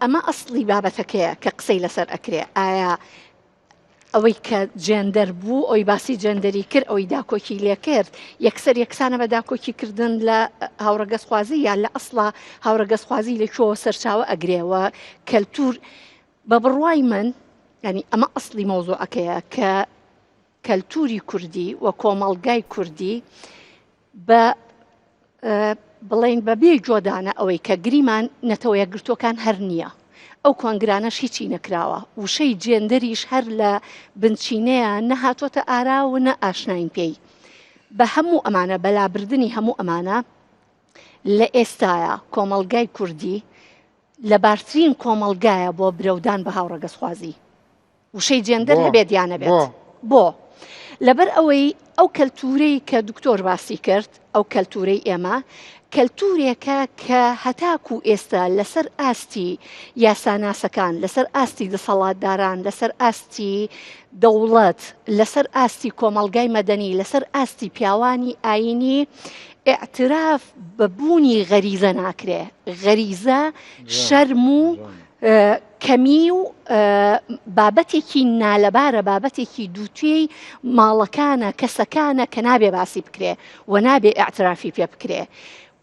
ئەمە ئەسڵی بابەتەکەیە کە قسەی لەسەر ئەکرێ. ئایا ئەوەی کە جێندەر بوو ئەوی باسی جێندەری کرد ئەوی داکۆکی لێ کرد یەکسەر یەکسانە بە داکۆکی کردن لە هاوڕەگەزخوازی یان لە ئەسڵا هاوڕەگەزخوازی لەکوێوە سەرچاوە ئەگرێەوە کەلتور بە بڕوای من ینی ئەمە ئەسڵی مۆزوعەکەیە کە کەلتوری کوردی و کۆمەڵگای کوردی بە بڵێن بەبێ جۆدانە ئەوەی کە گریمان نەتەوە یەکگرتوەکان هەر نییە. ئەو کۆنگرانەش هیچی نەکراوە وشەی جێندەریش هەر لە بنچینەیە نەهاتۆتە ئارا و نە ئاشناین پێی. بە هەموو ئەمانە بەلابردننی هەموو ئەمانە لە ئێستاە کۆمەڵگای کوردی لە باشترین کۆمەڵگایە بۆ برەودان بە هاوڕەگەزخوازی وشەی جێندەر هەبێت یان نەبێت. بۆ لەبەر ئەوەی ئەو کەلتورەی کە دکتۆر باسی کرد ئەو کەلتورەی ئێمە کەلتورێکە کە هەتاکو ئێستا لەسەر ئاستی یاساناسەکان لەسەر ئاستی دەسەڵاتداران لەسەر ئاستی دەوڵەت لەسەر ئاستی کۆمەڵگای مەدەنی لەسەر ئاستی پیاوانی ئاینی ئاعتراف بەبوونی غەریزە ناکرێ. غەریزە شەرم و کەمی و بابەتێکی نالەبارە بابەتێکی دووتێی ماڵەکانە کەسەکانە کە نابێ باسی بکرێ و نابێ ئاعترافی پێ بکرێ.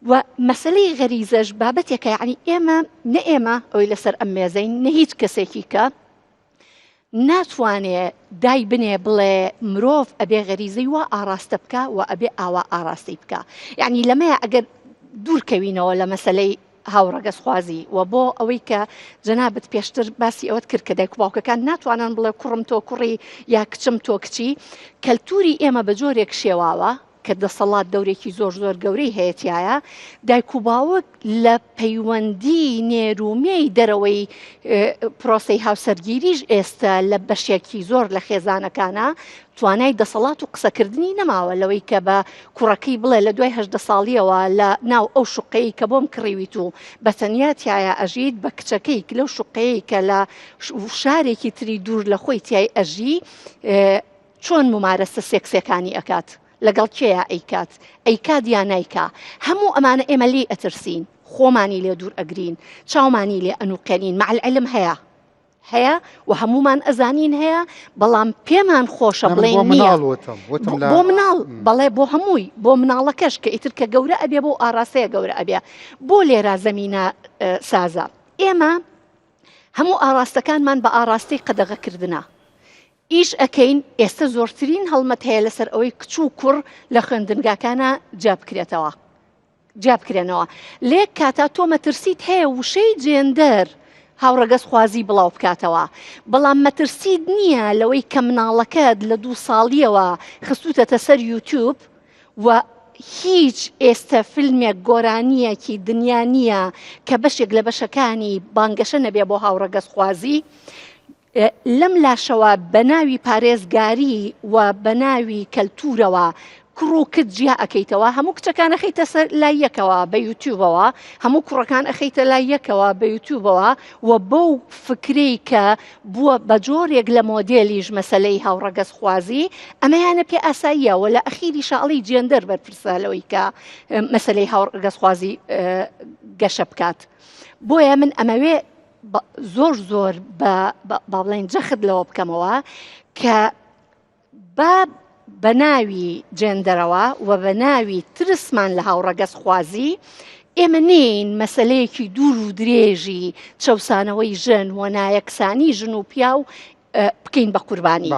و مەسلەی غەریزەش بابەتێکە یعنی ئێمە نە ئێمە ئەوی لەسەر ئەم مێزەین نە هیچ کەسێکی کە ناتوانێ دای بنێ بڵێ مرۆڤ ئەبێ غەریزەی وا ئاراستە بکە و ئەبێ ئاوا ئاراستی بکە. یعنی لەمەیە ئەگەر دوورکەوینەوە لە مەسلەی هاوڕەگەزخوازی و بۆ ئەوەی کە جەنابەت پێشتر باسی ئەوەت کرد کە دایک و باوکەکان ناتوانن بڵێ کوڕم تۆ کوڕی یا کچم تۆ کچی. کەلتوری ئێمە بە جۆرێک شێواوە کە دەسەڵات دەورێکی زۆر زۆر گەورەی هەیەتیایە دایک و باوک لە پەیوەندی نێرومێی دەرەوەی پرۆسەی هاوسەرگیریش ئێستا لە بەشێکی زۆر لە خێزانەکانە توانای دەسەڵات و قسەکردنی نەماوە لەوەی کە بە کوڕەکەی بڵێ لە دوای 18 ساڵیەوە لە ناو ئەو شوقەیە کە بۆم کڕیویت و بە تەنیا تایە ئەژیت بە کچەکەی لەو شوقەیە کە لە شارێکی تری دوور لە خۆی تای ئەژی چۆن ممارەسە سێکسەکانی ئەکات لەگەڵ کێیە ئەیکات ئەیکات یان نایکا. هەموو ئەمانە ئێمە لێ ئەترسین خۆمانی لێ دوور ئەگرین چاومانی لێ ئەنوقێنین مع العلم هەیە و هەمومان ئەزانین هەیە بەڵام پێمان خۆشە بڵێن نییە بۆ مناڵ بەڵێ بۆ هەمووی بۆ مناڵەکەش کە ئیتر کە گەورە ئەبێ بۆ ئاراستەیە گەورە ئەبێ بۆ لێرە زەمینە سازە. ئێمە هەموو ئاراستەکانمان بە ئاراستەی قەدەغەکردنە ئیش ئەەکەین. ئێستا زۆرترین هەڵمەت هەیە لەسەر ئەوەی کچ و کوڕ لە خوێندنگاکانە جابکرێنەوە. لێک کاتا تۆ مەترسیت هەیە وشەی جێندەر هاوڕەگەزخوازی بڵاو بکاتەوە بەڵام مەترسید نییە لەوەی کە مناڵەکەت لە 2 ساڵیەوە خستوتەتە سەر یوتیوب و هیچ ئێستا فیلمێک گۆرانیەکی دنیا نییە کە بەشێک لە بەشەکانی بانگەشە نەبێ بۆ هاوڕەگەزخوازی. لەم لاشەوە بە ناوی پارێزگاری و بە ناوی کەلتورەوە کوڕ و کچ جیا ئەەکەیتەوە هەموو کچەکان ئەخەیتە لای یەکەوە بە یوتیوبەوە هەموو کوڕەکان ئەخەیتە لای یەکەوە بە یوتیوبەوە و بەو فکرەی کە بووە بە جۆرێک لە مۆدێلیش مەسەلەی هاوڕەگەزخوازی ئەمەیانە پێ ئاساییە و لە ئەخیری شاڵی جێندەر بەرپرسە لەوەی کە مەسەلەی هاوڕەگەزخوازی گەشە بکات. بۆیە من ئەمەوێ زۆر بڵێن جەخت لەوە بکەمەوە کە بە ناوی جێندەرەوە و بە ناوی ترسمان لە هاوڕەگەزخوازی ئێمە نین مەسەلەیەکی دوور و درێژی چەوسانەوەی ژن و نایەکسانی ژن و پیا و بکەین بە قوربانی.